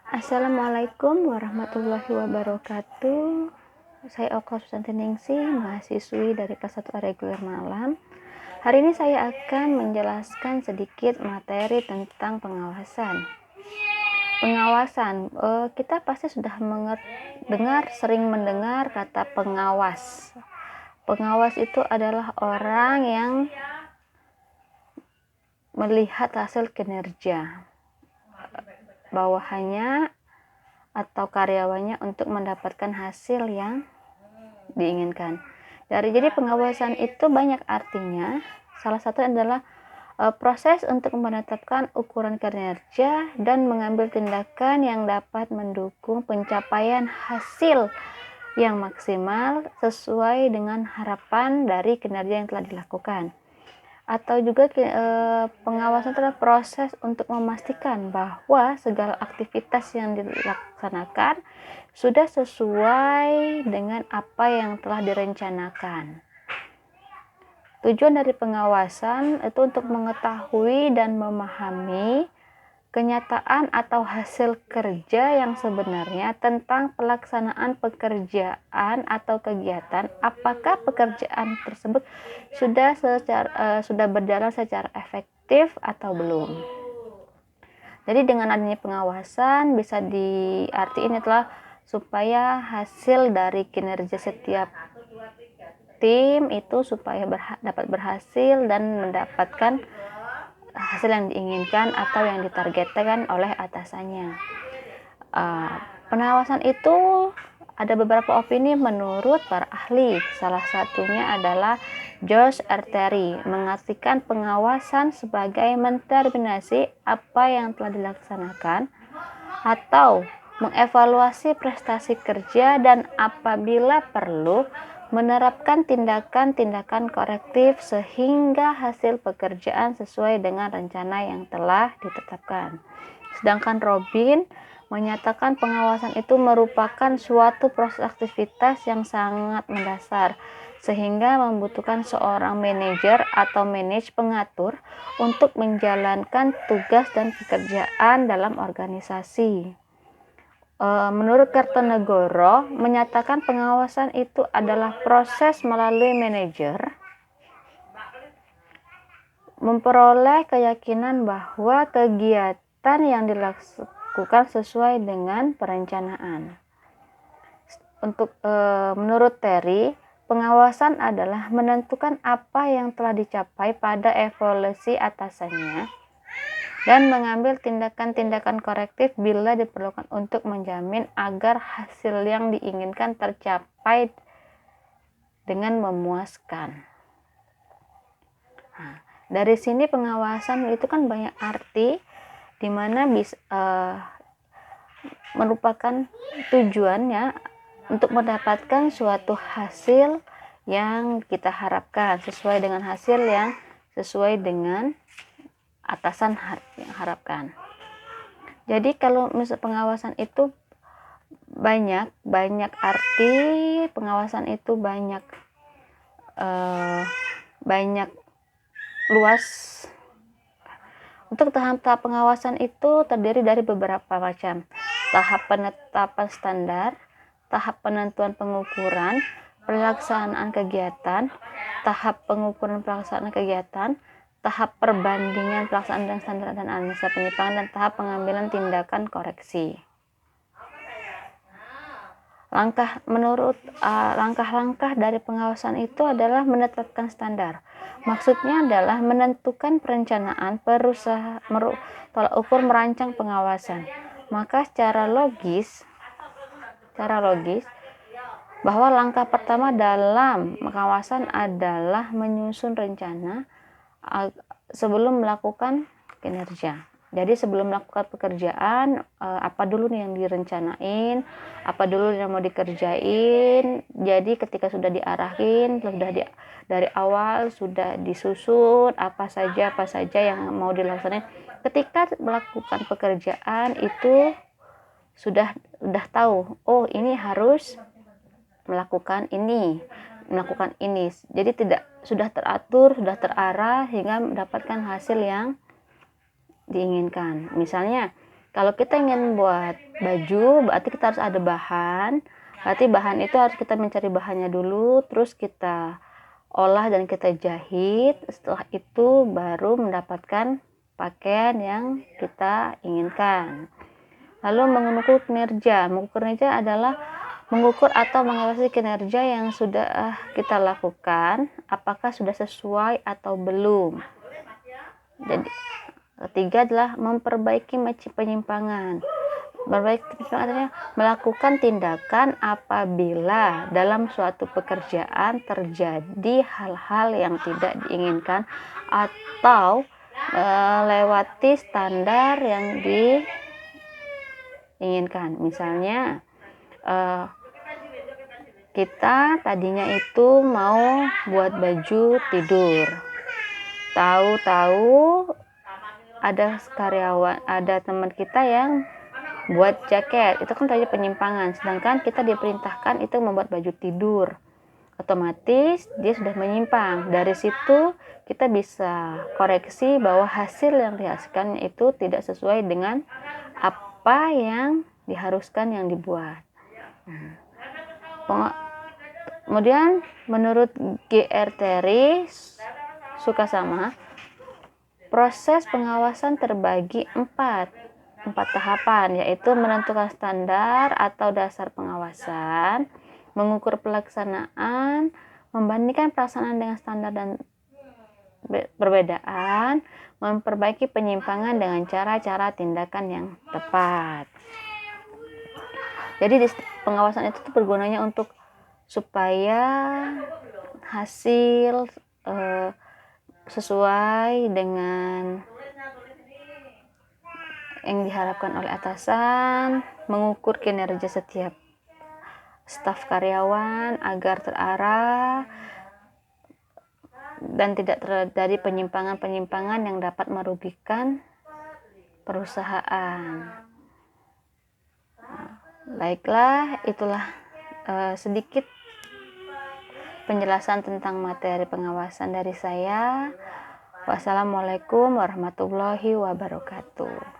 Assalamualaikum warahmatullahi wabarakatuh. Saya Oka Susanti Ningsih, mahasiswi dari kelas 1 reguler Malam. Hari ini saya akan menjelaskan sedikit materi tentang pengawasan. Kita pasti sudah sering mendengar kata pengawas. Pengawas itu adalah orang yang melihat hasil kinerja bawahannya atau karyawannya untuk mendapatkan hasil yang diinginkan. Jadi pengawasan itu banyak artinya. Salah satu adalah proses untuk menetapkan ukuran kinerja dan mengambil tindakan yang dapat mendukung pencapaian hasil yang maksimal sesuai dengan harapan dari kinerja yang telah dilakukan. Atau juga pengawasan adalah proses untuk memastikan bahwa segala aktivitas yang dilaksanakan sudah sesuai dengan apa yang telah direncanakan. Tujuan dari pengawasan itu untuk mengetahui dan memahami kenyataan atau hasil kerja yang sebenarnya tentang pelaksanaan pekerjaan atau kegiatan, apakah pekerjaan tersebut sudah berjalan secara efektif atau belum. Jadi dengan adanya pengawasan bisa diartiin itulah supaya hasil dari kinerja setiap tim itu supaya dapat berhasil dan mendapatkan hasil yang diinginkan atau yang ditargetkan oleh atasannya. Pengawasan itu ada beberapa opini menurut para ahli. Salah satunya adalah George R. Terry mengartikan pengawasan sebagai mendeterminasi apa yang telah dilaksanakan atau mengevaluasi prestasi kerja dan apabila perlu menerapkan tindakan-tindakan korektif sehingga hasil pekerjaan sesuai dengan rencana yang telah ditetapkan. Sedangkan Robin menyatakan pengawasan itu merupakan suatu proses aktivitas yang sangat mendasar sehingga membutuhkan seorang manajer atau pengatur untuk menjalankan tugas dan pekerjaan dalam organisasi. Menurut Kartonegoro menyatakan pengawasan itu adalah proses melalui manajer memperoleh keyakinan bahwa kegiatan yang dilakukan sesuai dengan perencanaan. Menurut Terry, pengawasan adalah menentukan apa yang telah dicapai pada evaluasi atasannya dan mengambil tindakan-tindakan korektif bila diperlukan untuk menjamin agar hasil yang diinginkan tercapai dengan memuaskan. Dari sini pengawasan itu kan banyak arti, di mana bisa merupakan tujuannya untuk mendapatkan suatu hasil yang kita harapkan sesuai dengan hasil yang sesuai dengan atasan yang harapkan. Jadi kalau misal pengawasan itu banyak arti, pengawasan itu banyak luas. Untuk tahap-tahap pengawasan itu terdiri dari beberapa macam. Tahap penetapan standar, tahap penentuan pengukuran, pelaksanaan kegiatan, tahap pengukuran pelaksanaan kegiatan, tahap perbandingan pelaksanaan standar dan analisa penyimpangan, dan tahap pengambilan tindakan koreksi. Langkah-langkah dari pengawasan itu adalah menetapkan standar. Maksudnya adalah menentukan perencanaan tolak ukur merancang pengawasan. Maka secara logis bahwa langkah pertama dalam pengawasan adalah menyusun rencana sebelum melakukan kinerja. Jadi sebelum melakukan pekerjaan, apa dulu nih yang direncanain, apa dulu yang mau dikerjain. Jadi ketika sudah diarahin, dari awal sudah disusun apa saja yang mau dilaksanakan. Ketika melakukan pekerjaan itu sudah tahu, oh ini harus melakukan ini. Jadi sudah teratur, sudah terarah hingga mendapatkan hasil yang diinginkan. Misalnya kalau kita ingin buat baju, berarti kita harus ada bahan. Berarti bahan itu harus kita mencari bahannya dulu, terus kita olah dan kita jahit. Setelah itu baru mendapatkan pakaian yang kita inginkan. Lalu mengukur kinerja. Mengukur kinerja adalah mengukur atau mengawasi kinerja yang sudah kita lakukan, apakah sudah sesuai atau belum. Jadi ketiga adalah memperbaiki penyimpangan. Memperbaiki penyimpangan artinya melakukan tindakan apabila dalam suatu pekerjaan terjadi hal-hal yang tidak diinginkan atau melewati standar yang diinginkan. Misalnya kita tadinya itu mau buat baju tidur, tahu-tahu ada teman kita yang buat jaket. Itu kan tadi penyimpangan, sedangkan kita diperintahkan itu membuat baju tidur, otomatis dia sudah menyimpang. Dari situ kita bisa koreksi bahwa hasil yang dihasilkan itu tidak sesuai dengan apa yang diharuskan yang dibuat. Kemudian menurut G.R. Terry Sukasama, proses pengawasan terbagi empat tahapan, yaitu menentukan standar atau dasar pengawasan, mengukur pelaksanaan, membandingkan pelaksanaan dengan standar dan perbedaan, memperbaiki penyimpangan dengan cara-cara tindakan yang tepat. Jadi pengawasan itu bergunanya untuk supaya hasil sesuai dengan yang diharapkan oleh atasan, mengukur kinerja setiap staf karyawan agar terarah dan tidak terjadi penyimpangan-penyimpangan yang dapat merugikan perusahaan. Baiklah, itulah sedikit penjelasan tentang materi pengawasan dari saya. Wassalamualaikum warahmatullahi wabarakatuh.